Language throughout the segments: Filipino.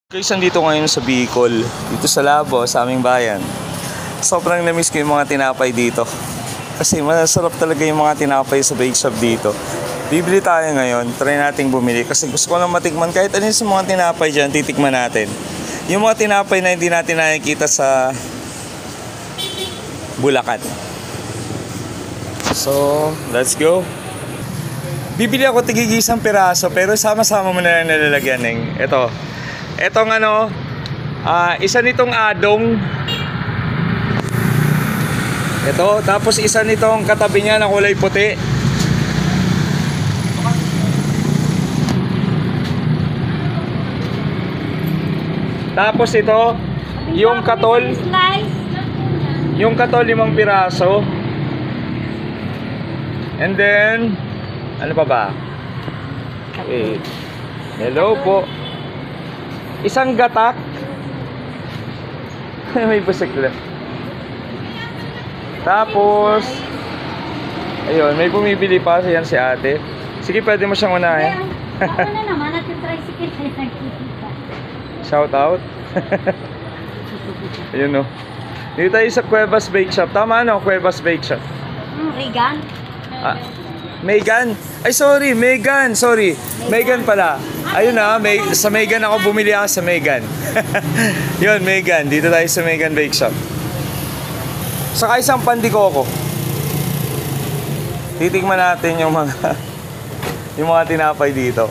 Guys, nandito ngayon sa Bicol, dito sa Labo, sa aming bayan. Sobrang na-miss ko yung mga tinapay dito. Kasi masarap talaga yung mga tinapay sa bake shop dito. Bibili tayo ngayon, try nating bumili. Kasi gusto ko lang matikman kahit ano yung mga tinapay dyan, titikman natin. Yung mga tinapay na hindi natin nakikita sa Bulacan. So, let's go. Bibili ako tigigisang piraso pero sama-sama mo na lang nalalagyan ng etong isa nitong adong. Ito, tapos isa nitong katabi niya na kulay puti. Tapos ito, yung katol. Yung katol 5 piraso. And then, ano pa ba? Wait. Hello po. Isang gatak. May busikla. Tapos, ayun, may bumibili pa. Yan si ate. Sige, pwede mo siyang unahin. Ako na naman at yung tricycle ay nagkikita. Shout out. Ayun o. Dito tayo sa Cuevas Bake Shop. Tama no? Cuevas Bake Shop. Regan? Megan? Ay sorry, Megan. Sorry. Megan pala. Ayun na, sa Megan ako bumili sa Megan. Yun, Megan. Dito tayo sa Megan Bake Shop. Saka isang pandikoko. Titikman natin yung mga tinapay dito.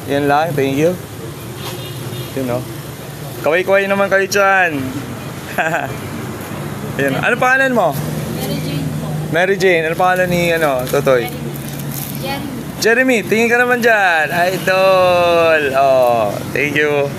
Yan lang, thank you. Yun o. Kaway-kaway naman kayo dyan. Ayun. Ano pangalan mo? Mary Jane po. Mary Jane. Ano pangalan ni Totoy? Jeremy. Jeremy, tingin ka naman dyan. Idol. Oh, thank you.